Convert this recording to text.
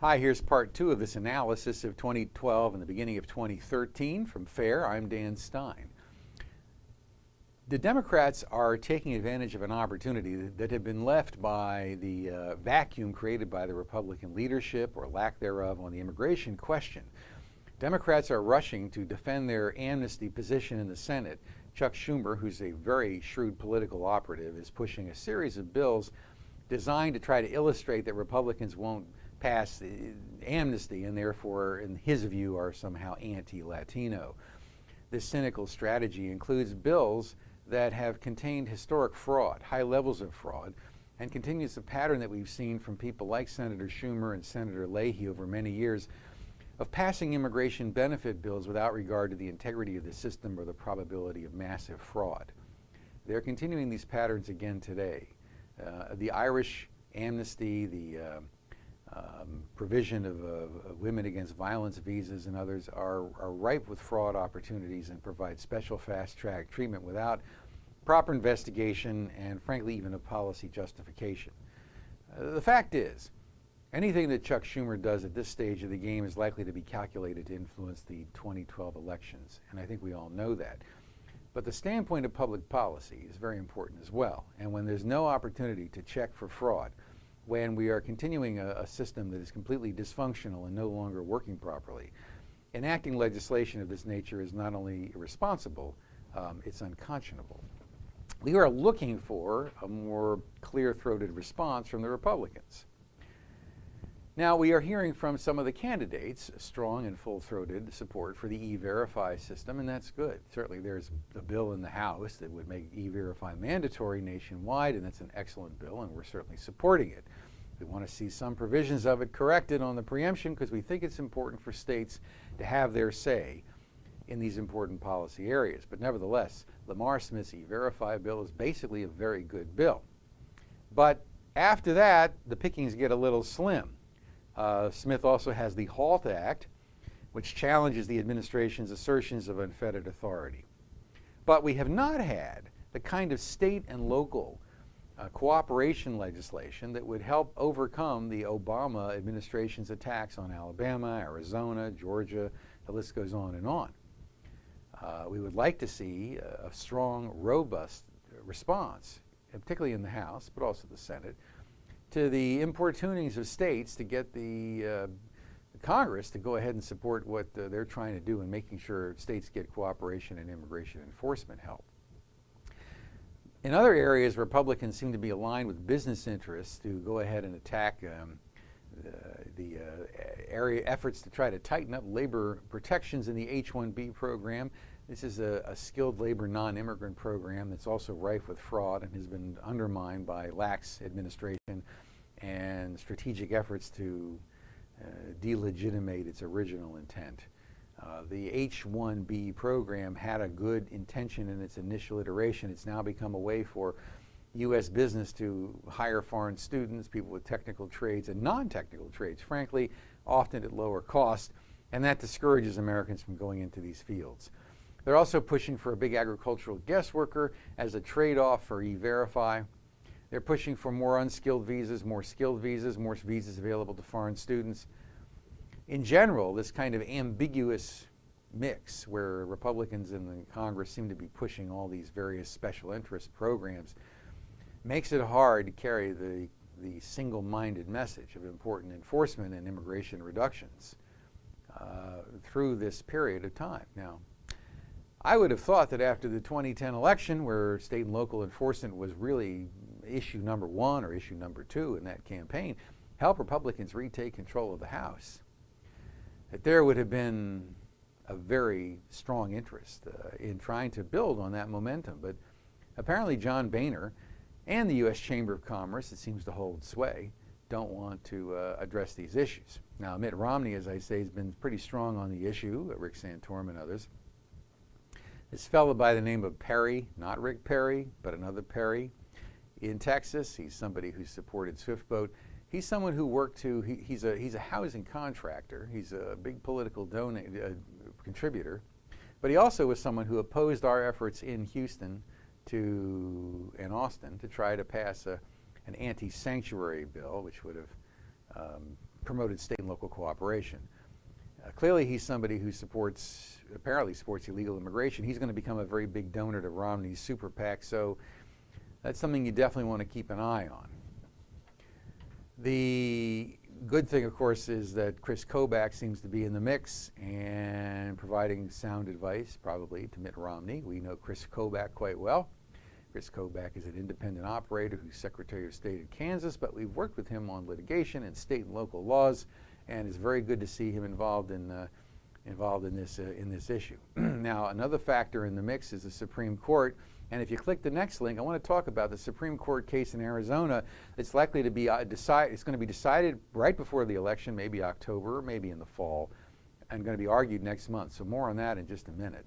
Hi, here's part two of this analysis of 2012 and the beginning of 2013 from FAIR. I'm Dan Stein. The Democrats are taking advantage of an opportunity that had been left by the vacuum created by the Republican leadership, or lack thereof, on the immigration question. Democrats are rushing to defend their amnesty position in the Senate. Chuck Schumer, who's a very shrewd political operative, is pushing a series of bills designed to try to illustrate that Republicans won't pass amnesty and therefore, in his view, are somehow anti-Latino. This cynical strategy includes bills that have contained historic fraud, high levels of fraud, and continues the pattern that we've seen from people like Senator Schumer and Senator Leahy over many years of passing immigration benefit bills without regard to the integrity of the system or the probability of massive fraud. They're continuing these patterns again today. The Irish amnesty, the provision of women against violence visas and others are ripe with fraud opportunities and provide special fast-track treatment without proper investigation and, frankly, even a policy justification. The fact is, anything that Chuck Schumer does at this stage of the game is likely to be calculated to influence the 2012 elections, and I think we all know that. But the standpoint of public policy is very important as well, and when there's no opportunity to check for fraud, when we are continuing a system that is completely dysfunctional and no longer working properly, enacting legislation of this nature is not only irresponsible, it's unconscionable. We are looking for a more clear-throated response from the Republicans. Now, we are hearing from some of the candidates strong and full-throated support for the EVerify system, and that's good. Certainly there's a bill in the House that would make EVerify mandatory nationwide, and that's an excellent bill, and we're certainly supporting it. We want to see some provisions of it corrected on the preemption because we think it's important for states to have their say in these important policy areas. But nevertheless, Lamar Smith's EVerify bill is basically a very good bill. But after that, the pickings get a little slim. Smith also has the HALT Act, which challenges the administration's assertions of unfettered authority. But we have not had the kind of state and local cooperation legislation that would help overcome the Obama administration's attacks on Alabama, Arizona, Georgia. The list goes on and on. We would like to see a strong, robust response, particularly in the House, but also the Senate, to the importunings of states to get the Congress to go ahead and support what they're trying to do in making sure states get cooperation and immigration enforcement help. In other areas, Republicans seem to be aligned with business interests to go ahead and attack the area efforts to try to tighten up labor protections in the H-1B program. This is a skilled labor non-immigrant program that's also rife with fraud and has been undermined by lax administration and strategic efforts to delegitimate its original intent. The H-1B program had a good intention in its initial iteration. It's now become a way for U.S. business to hire foreign students, people with technical trades and non-technical trades, frankly, often at lower cost, and that discourages Americans from going into these fields. They're also pushing for a big agricultural guest worker as a trade-off for EVerify. They're pushing for more unskilled visas, more skilled visas, more visas available to foreign students. In general, this kind of ambiguous mix where Republicans in the Congress seem to be pushing all these various special interest programs makes it hard to carry the single-minded message of important enforcement and immigration reductions through this period of time. Now, I would have thought that after the 2010 election, where state and local enforcement was really issue number one or issue number two in that campaign, help Republicans retake control of the House, that there would have been a very strong interest in trying to build on that momentum. But apparently John Boehner and the U.S. Chamber of Commerce, that seems to hold sway, don't want to address these issues. Now, Mitt Romney, as I say, has been pretty strong on the issue, Rick Santorum and others. This fellow by the name of Perry, not Rick Perry, but another Perry, in Texas, he's somebody who supported Swiftboat. He's someone who worked he's a housing contractor. He's a big political contributor. But he also was someone who opposed our efforts in Houston and Austin to try to pass an anti-sanctuary bill, which would have promoted state and local cooperation. Clearly, he's somebody who apparently supports illegal immigration. He's going to become a very big donor to Romney's super PAC, so that's something you definitely want to keep an eye on. The good thing, of course, is that Chris Kobach seems to be in the mix and providing sound advice, probably, to Mitt Romney. We know Chris Kobach quite well. Chris Kobach is an independent operator who's Secretary of State in Kansas, but we've worked with him on litigation and state and local laws, and it's very good to see him involved in this issue. Now, another factor in the mix is the Supreme Court. And if you click the next link, I want to talk about the Supreme Court case in Arizona. It's likely to be it's going to be decided right before the election, maybe October, maybe in the fall, and going to be argued next month. So more on that in just a minute.